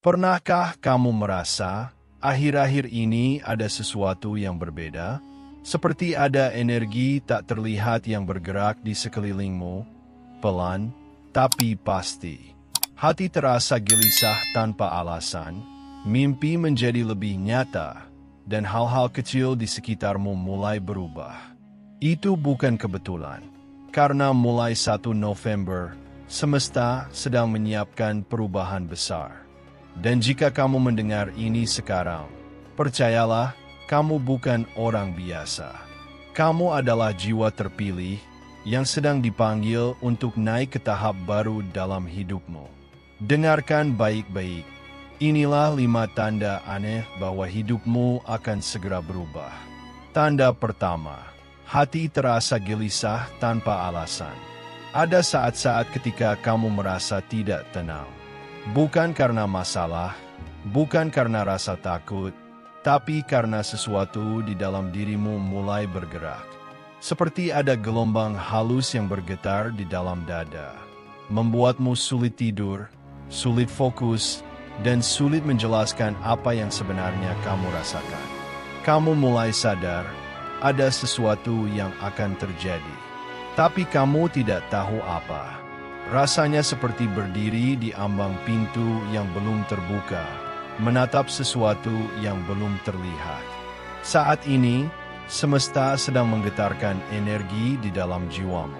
Pernahkah kamu merasa akhir-akhir ini ada sesuatu yang berbeda? Seperti ada energi tak terlihat yang bergerak di sekelilingmu, pelan, tapi pasti. Hati terasa gelisah tanpa alasan, mimpi menjadi lebih nyata, dan hal-hal kecil di sekitarmu mulai berubah. Itu bukan kebetulan, karena mulai 1 November, semesta sedang menyiapkan perubahan besar. Dan jika kamu mendengar ini sekarang, percayalah, kamu bukan orang biasa. Kamu adalah jiwa terpilih yang sedang dipanggil untuk naik ke tahap baru dalam hidupmu. Dengarkan baik-baik. Inilah 5 tanda aneh bahwa hidupmu akan segera berubah. Tanda pertama, hati terasa gelisah tanpa alasan. Ada saat-saat ketika kamu merasa tidak tenang. Bukan karena masalah, bukan karena rasa takut, tapi karena sesuatu di dalam dirimu mulai bergerak. Seperti ada gelombang halus yang bergetar di dalam dada, membuatmu sulit tidur, sulit fokus, dan sulit menjelaskan apa yang sebenarnya kamu rasakan. Kamu mulai sadar, ada sesuatu yang akan terjadi, tapi kamu tidak tahu apa. Rasanya seperti berdiri di ambang pintu yang belum terbuka, menatap sesuatu yang belum terlihat. Saat ini, semesta sedang menggetarkan energi di dalam jiwamu.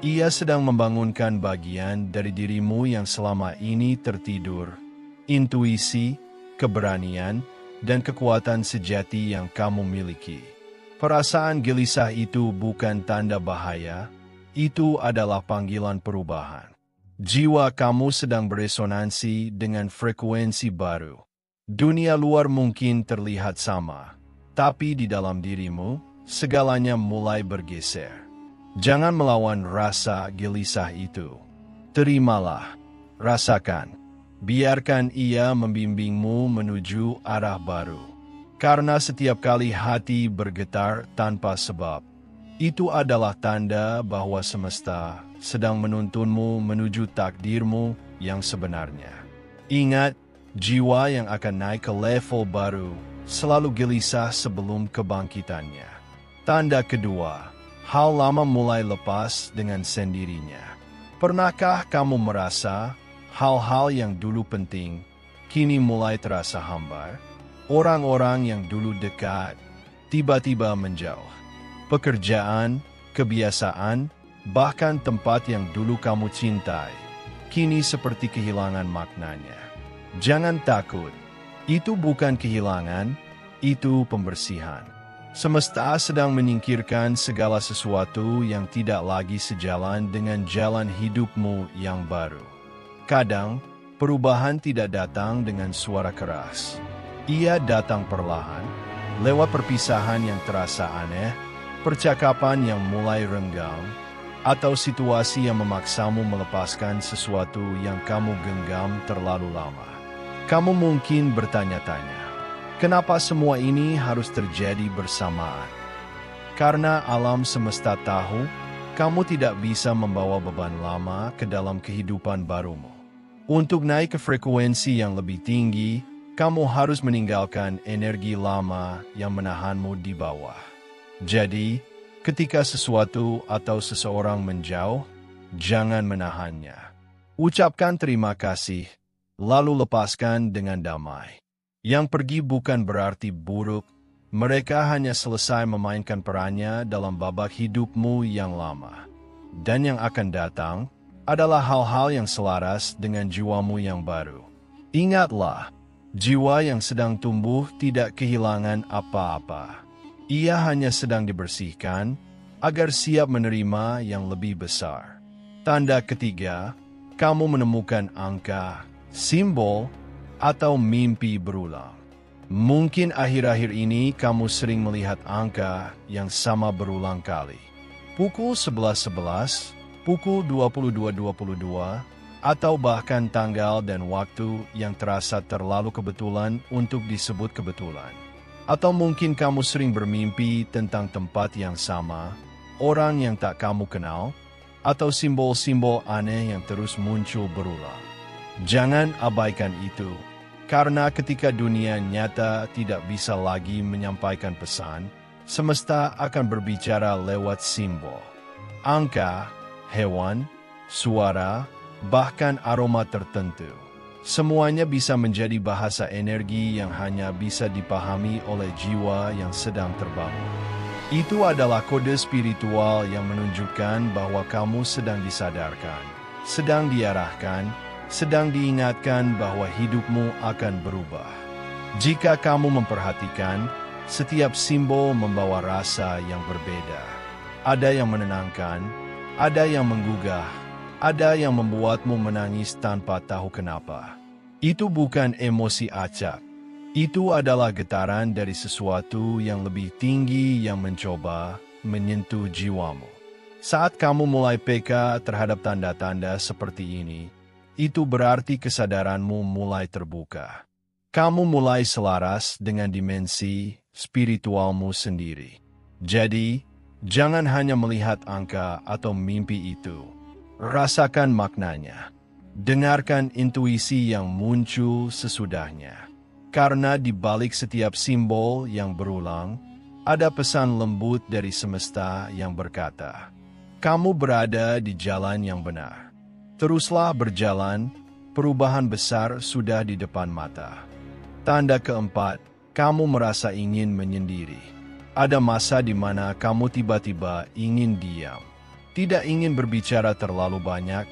Ia sedang membangunkan bagian dari dirimu yang selama ini tertidur, intuisi, keberanian, dan kekuatan sejati yang kamu miliki. Perasaan gelisah itu bukan tanda bahaya, itu adalah panggilan perubahan. Jiwa kamu sedang beresonansi dengan frekuensi baru. Dunia luar mungkin terlihat sama, tapi di dalam dirimu, segalanya mulai bergeser. Jangan melawan rasa gelisah itu. Terimalah, rasakan. Biarkan ia membimbingmu menuju arah baru. Karena setiap kali hati bergetar tanpa sebab, itu adalah tanda bahwa semesta sedang menuntunmu menuju takdirmu yang sebenarnya. Ingat, jiwa yang akan naik ke level baru selalu gelisah sebelum kebangkitannya. Tanda kedua, hal lama mulai lepas dengan sendirinya. Pernahkah kamu merasa hal-hal yang dulu penting kini mulai terasa hambar? Orang-orang yang dulu dekat tiba-tiba menjauh. Pekerjaan, kebiasaan, bahkan tempat yang dulu kamu cintai, kini seperti kehilangan maknanya. Jangan takut, itu bukan kehilangan, itu pembersihan. Semesta sedang menyingkirkan segala sesuatu yang tidak lagi sejalan dengan jalan hidupmu yang baru. Kadang, perubahan tidak datang dengan suara keras. Ia datang perlahan, lewat perpisahan yang terasa aneh, percakapan yang mulai renggang, atau situasi yang memaksamu melepaskan sesuatu yang kamu genggam terlalu lama. Kamu mungkin bertanya-tanya, kenapa semua ini harus terjadi bersamaan? Karena alam semesta tahu, kamu tidak bisa membawa beban lama ke dalam kehidupan barumu. Untuk naik ke frekuensi yang lebih tinggi, kamu harus meninggalkan energi lama yang menahanmu di bawah. Jadi, ketika sesuatu atau seseorang menjauh, jangan menahannya. Ucapkan terima kasih, lalu lepaskan dengan damai. Yang pergi bukan berarti buruk, mereka hanya selesai memainkan perannya dalam babak hidupmu yang lama. Dan yang akan datang adalah hal-hal yang selaras dengan jiwamu yang baru. Ingatlah, jiwa yang sedang tumbuh tidak kehilangan apa-apa. Ia hanya sedang dibersihkan agar siap menerima yang lebih besar. Tanda ketiga, kamu menemukan angka, simbol, atau mimpi berulang. Mungkin akhir-akhir ini kamu sering melihat angka yang sama berulang kali. Pukul 11.11, pukul 22.22, atau bahkan tanggal dan waktu yang terasa terlalu kebetulan untuk disebut kebetulan. Atau mungkin kamu sering bermimpi tentang tempat yang sama, orang yang tak kamu kenal, atau simbol-simbol aneh yang terus muncul berulang. Jangan abaikan itu, Karena ketika dunia nyata tidak bisa lagi menyampaikan pesan, semesta akan berbicara lewat simbol, angka, hewan, suara, bahkan aroma tertentu. Semuanya bisa menjadi bahasa energi yang hanya bisa dipahami oleh jiwa yang sedang terbangun. Itu adalah kode spiritual yang menunjukkan bahwa kamu sedang disadarkan, sedang diarahkan, sedang diingatkan bahwa hidupmu akan berubah. Jika kamu memperhatikan, setiap simbol membawa rasa yang berbeda. Ada yang menenangkan, ada yang menggugah, ada yang membuatmu menangis tanpa tahu kenapa. Itu bukan emosi acak. Itu adalah getaran dari sesuatu yang lebih tinggi yang mencoba menyentuh jiwamu. Saat kamu mulai peka terhadap tanda-tanda seperti ini, itu berarti kesadaranmu mulai terbuka. Kamu mulai selaras dengan dimensi spiritualmu sendiri. Jadi, jangan hanya melihat angka atau mimpi itu. Rasakan maknanya. Dengarkan intuisi yang muncul sesudahnya. Karena di balik setiap simbol yang berulang, ada pesan lembut dari semesta yang berkata, kamu berada di jalan yang benar. Teruslah berjalan, perubahan besar sudah di depan mata. Tanda keempat, kamu merasa ingin menyendiri. Ada masa di mana kamu tiba-tiba ingin diam. Tidak ingin berbicara terlalu banyak,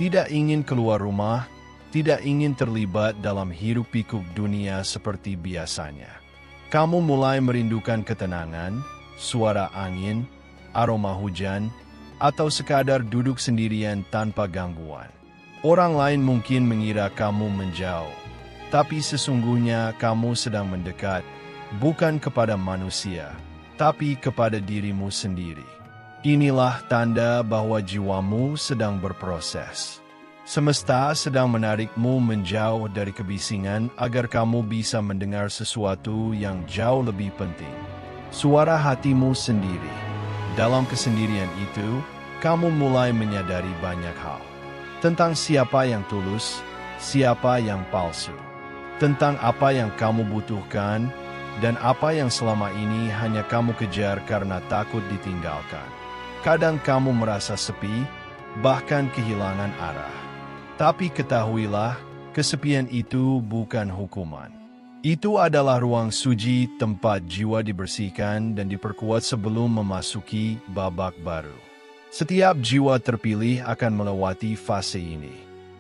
tidak ingin keluar rumah, tidak ingin terlibat dalam hiruk-pikuk dunia seperti biasanya. Kamu mulai merindukan ketenangan, suara angin, aroma hujan, atau sekadar duduk sendirian tanpa gangguan. Orang lain mungkin mengira kamu menjauh, tapi sesungguhnya kamu sedang mendekat, bukan kepada manusia, tapi kepada dirimu sendiri. Inilah tanda bahwa jiwamu sedang berproses. Semesta sedang menarikmu menjauh dari kebisingan agar kamu bisa mendengar sesuatu yang jauh lebih penting. Suara hatimu sendiri. Dalam kesendirian itu, kamu mulai menyadari banyak hal. Tentang siapa yang tulus, siapa yang palsu. Tentang apa yang kamu butuhkan, dan apa yang selama ini hanya kamu kejar karena takut ditinggalkan. Kadang kamu merasa sepi, bahkan kehilangan arah. Tapi ketahuilah, kesepian itu bukan hukuman. Itu adalah ruang suci tempat jiwa dibersihkan dan diperkuat sebelum memasuki babak baru. Setiap jiwa terpilih akan melewati fase ini.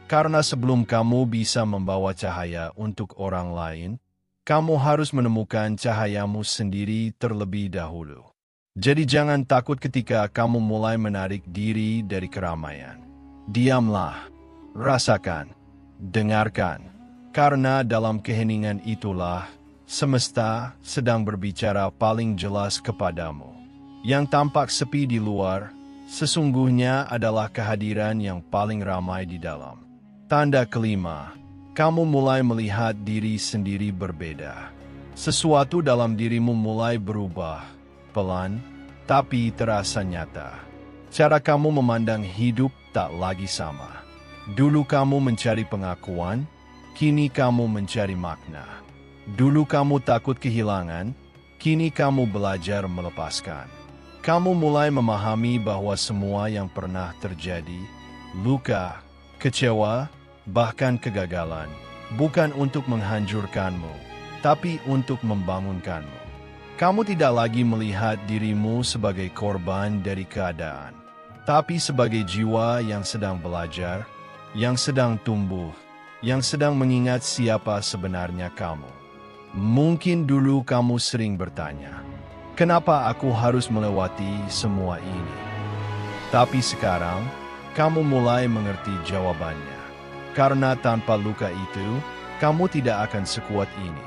Karena sebelum kamu bisa membawa cahaya untuk orang lain, kamu harus menemukan cahayamu sendiri terlebih dahulu. Jadi jangan takut ketika kamu mulai menarik diri dari keramaian. Diamlah. Rasakan, dengarkan, karena dalam keheningan itulah semesta sedang berbicara paling jelas kepadamu. Yang tampak sepi di luar, sesungguhnya adalah kehadiran yang paling ramai di dalam. Tanda kelima, kamu mulai melihat diri sendiri berbeda. Sesuatu dalam dirimu mulai berubah, pelan, tapi terasa nyata. Cara kamu memandang hidup tak lagi sama. Dulu kamu mencari pengakuan, kini kamu mencari makna. Dulu kamu takut kehilangan, kini kamu belajar melepaskan. Kamu mulai memahami bahwa semua yang pernah terjadi, luka, kecewa, bahkan kegagalan, bukan untuk menghancurkanmu, tapi untuk membangunkanmu. Kamu tidak lagi melihat dirimu sebagai korban dari keadaan, tapi sebagai jiwa yang sedang belajar, yang sedang tumbuh, yang sedang mengingat siapa sebenarnya kamu. Mungkin dulu kamu sering bertanya, kenapa aku harus melewati semua ini? Tapi sekarang, kamu mulai mengerti jawabannya. Karena tanpa luka itu, kamu tidak akan sekuat ini.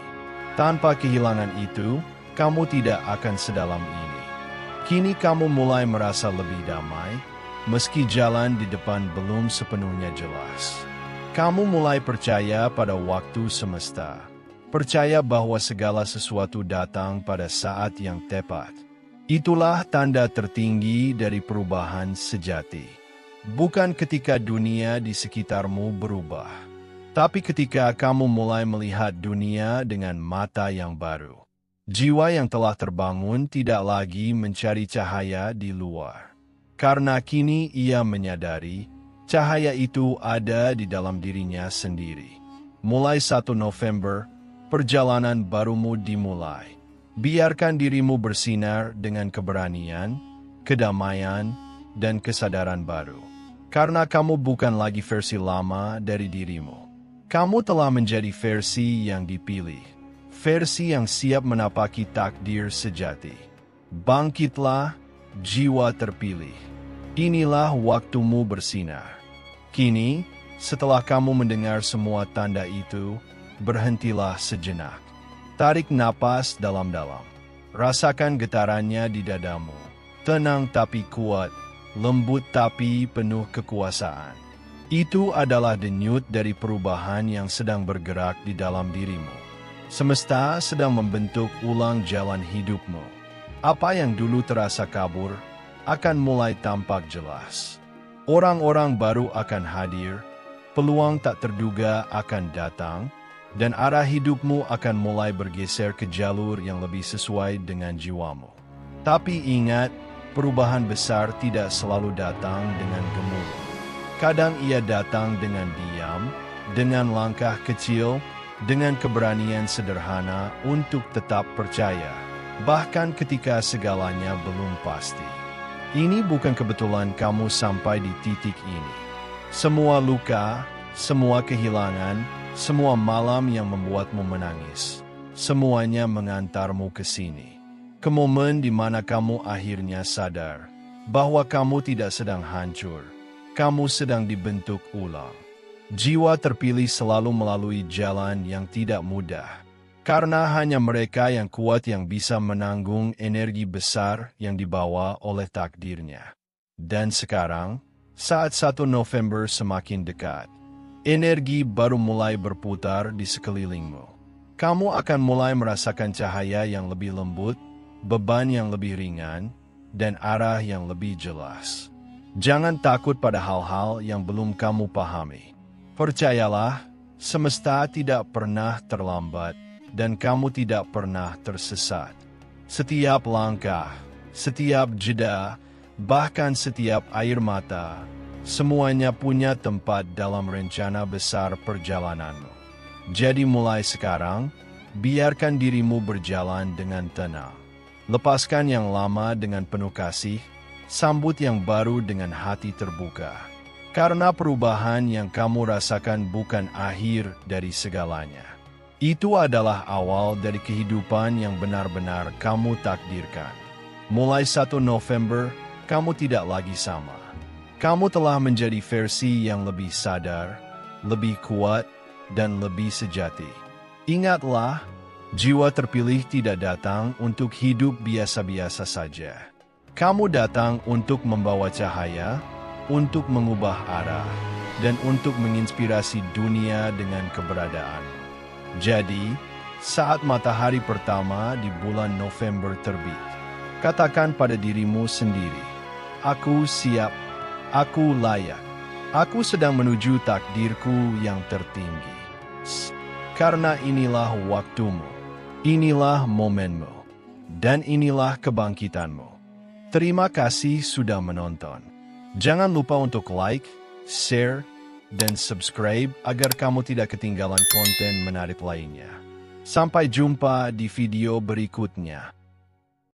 Tanpa kehilangan itu, kamu tidak akan sedalam ini. Kini kamu mulai merasa lebih damai, meski jalan di depan belum sepenuhnya jelas. Kamu mulai percaya pada waktu semesta. Percaya bahwa segala sesuatu datang pada saat yang tepat. Itulah tanda tertinggi dari perubahan sejati. Bukan ketika dunia di sekitarmu berubah, Tapi ketika kamu mulai melihat dunia dengan mata yang baru, jiwa yang telah terbangun tidak lagi mencari cahaya di luar. Karena kini ia menyadari cahaya itu ada di dalam dirinya sendiri. Mulai 1 November, perjalanan barumu dimulai. Biarkan dirimu bersinar dengan keberanian, kedamaian, dan kesadaran baru. Karena kamu bukan lagi versi lama dari dirimu. Kamu telah menjadi versi yang dipilih, versi yang siap menapaki takdir sejati. Bangkitlah, jiwa terpilih. Inilah waktumu bersinar. Kini, setelah kamu mendengar semua tanda itu, berhentilah sejenak. Tarik napas dalam-dalam. Rasakan getarannya di dadamu. Tenang tapi kuat, lembut tapi penuh kekuasaan. Itu adalah denyut dari perubahan yang sedang bergerak di dalam dirimu. Semesta sedang membentuk ulang jalan hidupmu. Apa yang dulu terasa kabur akan mulai tampak jelas. Orang-orang baru akan hadir, peluang tak terduga akan datang, dan arah hidupmu akan mulai bergeser ke jalur yang lebih sesuai dengan jiwamu. Tapi ingat, perubahan besar tidak selalu datang dengan gemuruh. Kadang ia datang dengan diam, dengan langkah kecil, dengan keberanian sederhana untuk tetap percaya, bahkan ketika segalanya belum pasti. Ini bukan kebetulan kamu sampai di titik ini. Semua luka, semua kehilangan, semua malam yang membuatmu menangis, semuanya mengantarmu ke sini. Ke momen di mana kamu akhirnya sadar bahwa kamu tidak sedang hancur. Kamu sedang dibentuk ulang. Jiwa terpilih selalu melalui jalan yang tidak mudah. Karena hanya mereka yang kuat yang bisa menanggung energi besar yang dibawa oleh takdirnya. Dan sekarang, saat 1 November semakin dekat, energi baru mulai berputar di sekelilingmu. Kamu akan mulai merasakan cahaya yang lebih lembut, beban yang lebih ringan, dan arah yang lebih jelas. Jangan takut pada hal-hal yang belum kamu pahami. Percayalah, semesta tidak pernah terlambat dan kamu tidak pernah tersesat. Setiap langkah, setiap jeda, bahkan setiap air mata, semuanya punya tempat dalam rencana besar perjalananmu. Jadi mulai sekarang, biarkan dirimu berjalan dengan tenang. Lepaskan yang lama dengan penuh kasih, sambut yang baru dengan hati terbuka. Karena perubahan yang kamu rasakan bukan akhir dari segalanya. Itu adalah awal dari kehidupan yang benar-benar kamu takdirkan. Mulai 1 November, kamu tidak lagi sama. Kamu telah menjadi versi yang lebih sadar, lebih kuat, dan lebih sejati. Ingatlah, jiwa terpilih tidak datang untuk hidup biasa-biasa saja. Kamu datang untuk membawa cahaya, untuk mengubah arah, dan untuk menginspirasi dunia dengan keberadaan. Jadi, saat matahari pertama di bulan November terbit, katakan pada dirimu sendiri, "Aku siap, aku layak, aku sedang menuju takdirku yang tertinggi." Karena inilah waktumu, inilah momenmu, dan inilah kebangkitanmu. Terima kasih sudah menonton. Jangan lupa untuk like, share, dan subscribe agar kamu tidak ketinggalan konten menarik lainnya. Sampai jumpa di video berikutnya.